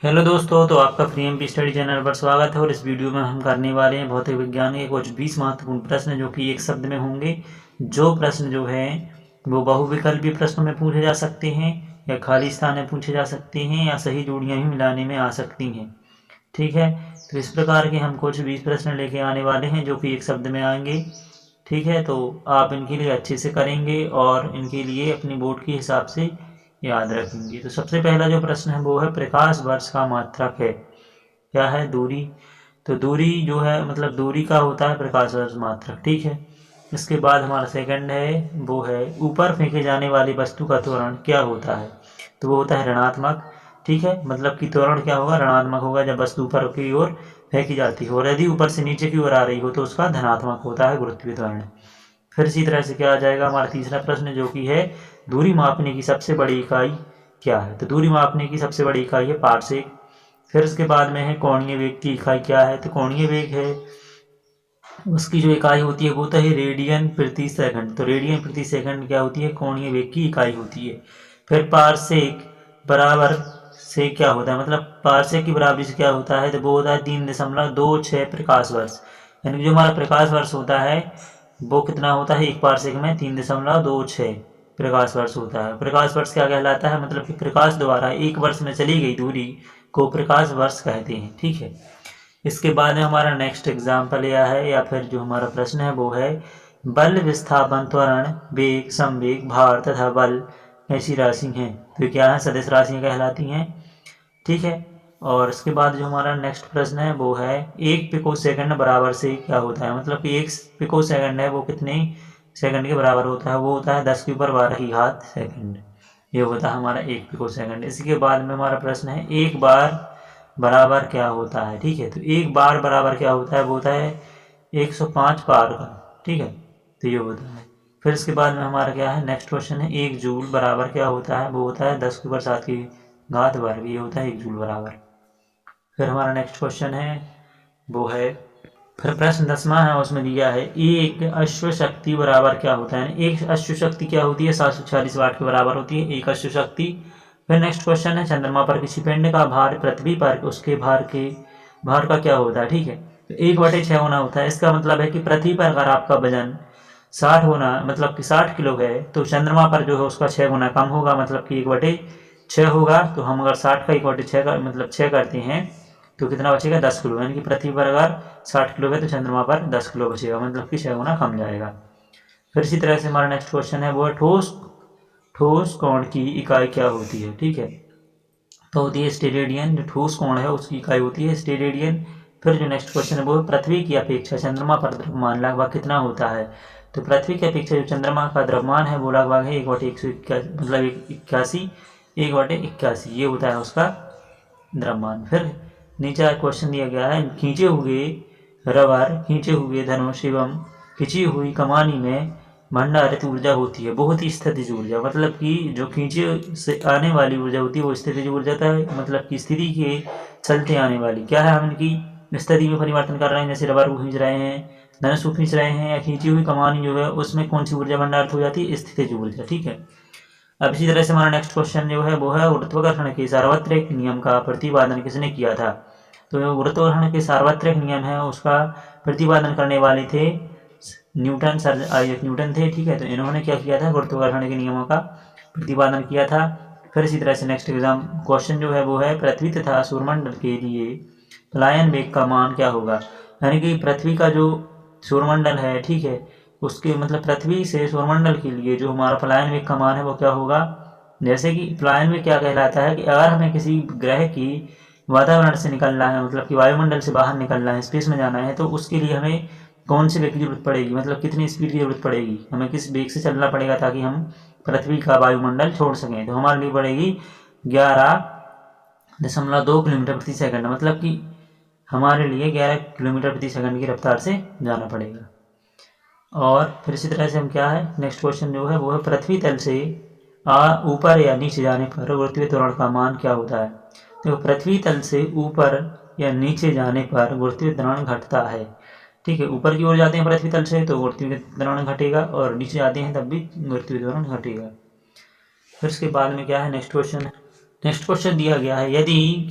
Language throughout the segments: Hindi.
हेलो दोस्तों, तो आपका फ्री एमपी स्टडी चैनल पर स्वागत है। और इस वीडियो में हम करने वाले हैं भौतिक विज्ञान के कुछ 20 महत्वपूर्ण प्रश्न जो कि एक शब्द में होंगे। जो प्रश्न जो है वो बहुविकल्पी प्रश्नों में पूछे जा सकते हैं, या खाली स्थान में पूछे जा सकते हैं, या सही जोड़ियां भी मिलाने में आ सकती हैं। ठीक है, तो इस प्रकार के हम कुछ 20 प्रश्न लेके आने वाले हैं जो कि एक शब्द में आएंगे। ठीक है, तो आप इनके लिए अच्छे से करेंगे और इनके लिए अपनी बोर्ड के हिसाब से याद रखेंगे। तो सबसे पहला जो प्रश्न है वो है प्रकाश वर्ष का मात्रक है। क्या है? दूरी। तो दूरी जो है मतलब दूरी का होता है प्रकाश वर्ष मात्रक। ठीक है, इसके बाद हमारा सेकंड है वो है ऊपर फेंके जाने वाली वस्तु का त्वरण क्या होता है। तो वो होता है ऋणात्मक। ठीक है, मतलब कि त्वरण क्या होगा? ऋणात्मक होगा जब वस्तु ऊपर की ओर फेंकी जाती है, और यदि ऊपर से नीचे की ओर आ रही हो तो उसका धनात्मक होता है गुरुत्वीय त्वरण। फिर इसी तरह से क्या आ जाएगा हमारा तीसरा प्रश्न जो कि है दूरी मापने की सबसे बड़ी इकाई क्या है। तो दूरी मापने की सबसे बड़ी इकाई है पारसेक। फिर उसके बाद में है कोणीय वेग की इकाई क्या है। तो कोणीय वेग है उसकी जो इकाई होती है वो तो है रेडियन प्रति सेकंड। तो रेडियन प्रति सेकंड क्या होती है? कोणीय वेग की इकाई होती है। फिर पारसेक बराबर से क्या होता है, मतलब पारसेक की बराबरी से क्या होता है? तो वो होता है 3.26 प्रकाश वर्ष। यानी कि जो हमारा प्रकाश वर्ष होता है वो कितना होता है? एक पारसेक में 3.26 प्रकाश वर्ष होता है। प्रकाश वर्ष क्या कहलाता है? मतलब कि प्रकाश द्वारा एक वर्ष में चली गई दूरी को प्रकाश वर्ष कहते हैं। ठीक है, इसके बाद में हमारा नेक्स्ट एग्जाम्पल यह है, या फिर जो हमारा प्रश्न है वो है बल, विस्थापन, त्वरण, वेग, संवेग, भार तथा बल ऐसी राशि हैं। तो क्या है? सदिश राशियां कहलाती हैं। ठीक है, और इसके बाद जो हमारा नेक्स्ट प्रश्न है वो है एक पिको सेकंड बराबर से क्या होता है। मतलब कि एक पिको सेकंड है वो कितने सेकंड के बराबर होता है? वो होता है 10⁻12 सेकंड। ये होता है हमारा एक पिको सेकंड। इसी के बाद में हमारा प्रश्न है एक बार बराबर क्या होता है। ठीक है, तो एक बार बराबर क्या होता है? वो होता है 105 बार का। ठीक है, तो ये होता है। फिर इसके बाद में हमारा क्या है नेक्स्ट क्वेश्चन है एक जूल बराबर क्या होता है। वो होता है 10⁻7 की घात वर्ग। ये होता है एक जूल बराबर। फिर हमारा नेक्स्ट क्वेश्चन है वो है फिर प्रश्न 10वां है, उसमें दिया है एक अश्व शक्ति बराबर क्या होता है। एक अश्व शक्ति क्या होती है? 746 वाट के बराबर होती है एक अश्व शक्ति। फिर नेक्स्ट क्वेश्चन है चंद्रमा पर किसी पिंड का भार पृथ्वी पर उसके भार का क्या होता है। ठीक है, तो 1/6 होना होता है। इसका मतलब है कि पृथ्वी पर अगर आपका वजन 60 होना मतलब कि 60 किलो है तो चंद्रमा पर जो है उसका 6 गुना कम होगा, मतलब कि 1/6 होगा। तो हम अगर 60 का 1/6 का मतलब 6 करते हैं तो कितना बचेगा? 10 किलो। यानी कि पृथ्वी पर अगर 60 किलो है तो चंद्रमा पर 10 किलो बचेगा, मतलब कि 6 गुना कम जाएगा। फिर इसी तरह से हमारा नेक्स्ट क्वेश्चन है वो है ठोस कोण की इकाई क्या होती है। ठीक है, तो होती है स्टेरेडियन। जो ठोस कोण है उसकी इकाई होती है स्टेरेडियन। फिर जो नेक्स्ट क्वेश्चन है वो है पृथ्वी की अपेक्षा चंद्रमा पर द्रव्यमान लगभग कितना होता है। तो पृथ्वी की अपेक्षा जो चंद्रमा का द्रव्यमान है वो लगभग है 1/181, मतलब 1/81। ये होता है उसका द्रव्यमान। फिर नीचे क्वेश्चन दिया गया है खींचे हुए रबर, खींचे हुए धनुष एवं खिंची हुई कमानी में भंडारित ऊर्जा होती है बहुत ही स्थितिज ऊर्जा। मतलब कि जो खींचे से आने वाली ऊर्जा होती है वो स्थितिज ऊर्जा है, मतलब कि स्थिति के चलते आने वाली क्या है, हम इनकी स्थिति में परिवर्तन कर रहे हैं। जैसे रबर को खींच रहे हैं, धनुष को खींच रहे हैं, या खींची हुई कमानी जो है उसमें कौन सी ऊर्जा भंडारित हो जाती है? स्थितिज ऊर्जा। ठीक है, अब इसी तरह से हमारा नेक्स्ट क्वेश्चन जो है वो है गुरुत्वाकर्षण के सार्वत्रिक नियम का प्रतिपादन किसने किया था। तो गुरुत्वाकर्षण के सार्वत्रिक नियम है उसका प्रतिपादन करने वाले थे न्यूटन, सर आइजैक न्यूटन थे। ठीक है, तो इन्होंने क्या किया था? गुरुत्वाकर्षण के नियमों का प्रतिपादन किया था। फिर इसी तरह से नेक्स्ट एग्जाम क्वेश्चन जो है वो है पृथ्वी तथा सूर्यमंडल के लिए पलायन वेग का मान क्या होगा। यानी कि पृथ्वी का जो सूर्यमंडल है, ठीक है, उसके मतलब पृथ्वी से सौरमंडल के लिए जो हमारा पलायन वेग का मान है वो क्या होगा। जैसे कि पलायन वेग क्या कहलाता है कि अगर हमें किसी ग्रह की वातावरण से निकलना है, मतलब कि वायुमंडल से बाहर निकलना है, स्पेस में जाना है, तो उसके लिए हमें कौन से वेग की जरूरत पड़ेगी, मतलब कितनी स्पीड की जरूरत पड़ेगी, हमें किस वेग से चलना पड़ेगा ताकि हम पृथ्वी का वायुमंडल छोड़ सकें। तो हमारे लिए पड़ेगी 11.2 किलोमीटर प्रति सेकंड, मतलब कि हमारे लिए 11 किलोमीटर प्रति सेकंड की रफ्तार से जाना पड़ेगा। और फिर इसी तरह से हम क्या है नेक्स्ट क्वेश्चन जो है वो है पृथ्वी तल से ऊपर या नीचे जाने पर गुरुत्वीय त्वरण का मान क्या होता है। तो पृथ्वी तल से ऊपर या नीचे जाने पर गुरुत्वीय त्वरण घटता है। ठीक है, ऊपर की ओर जाते हैं पृथ्वी तल से तो गुरुत्वीय त्वरण घटेगा, और नीचे जाते हैं तब भी गुरुत्वीय त्वरण घटेगा। फिर इसके बाद में क्या है नेक्स्ट क्वेश्चन नेक्स्ट क्वेश्चन दिया गया है, यदि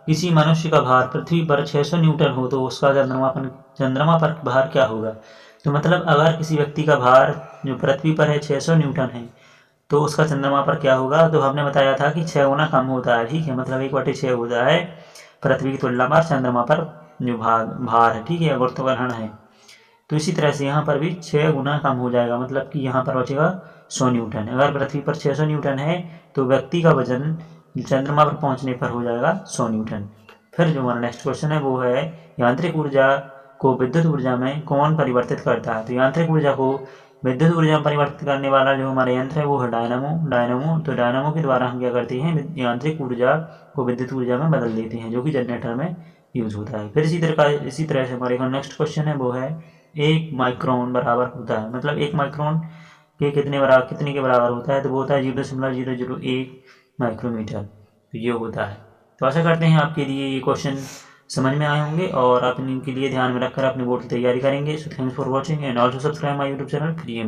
किसी मनुष्य का भार पृथ्वी पर 600 न्यूटन हो तो उसका चंद्रमा पर भार क्या होगा। तो मतलब अगर किसी व्यक्ति का भार जो पृथ्वी पर है 600 न्यूटन है तो उसका चंद्रमा पर क्या होगा। तो हमने बताया था कि 6 गुना कम होता है, ठीक है, मतलब 1/6 होता है पृथ्वी की तुलना पर चंद्रमा पर जो भार है, ठीक है, गुरुत्वाकर्षण है। तो इसी तरह से यहाँ पर भी 6 गुना कम हो जाएगा, मतलब कि यहाँ पर बचेगा 100 न्यूटन। अगर पृथ्वी पर 600 न्यूटन है तो व्यक्ति का वजन चंद्रमा पर पहुँचने पर हो जाएगा 100 न्यूटन। फिर जो हमारा नेक्स्ट क्वेश्चन है वो है, यांत्रिक ऊर्जा को विद्युत ऊर्जा में कौन परिवर्तित करता है। तो यांत्रिक ऊर्जा को विद्युत ऊर्जा में परिवर्तित करने वाला जो हमारा यंत्र है वो है डायनामो। तो डायनामो के द्वारा हम क्या करते हैं, यांत्रिक ऊर्जा को विद्युत ऊर्जा में बदल देते हैं, जो कि जनरेटर में यूज होता है। फिर इसी तरह से हमारे नेक्स्ट क्वेश्चन है वो है, 1 माइक्रोन बराबर होता है, मतलब 1 माइक्रोन के कितने के बराबर होता है। तो वो होता है 0.001 माइक्रोमीटर। तो ये होता है। तो आशा करते हैं आपके लिए ये क्वेश्चन समझ में आए होंगे और आप इनके लिए ध्यान में रखकर अपने बोर्ड की तैयारी करेंगे। So thanks for watching and also subscribe my YouTube channel free M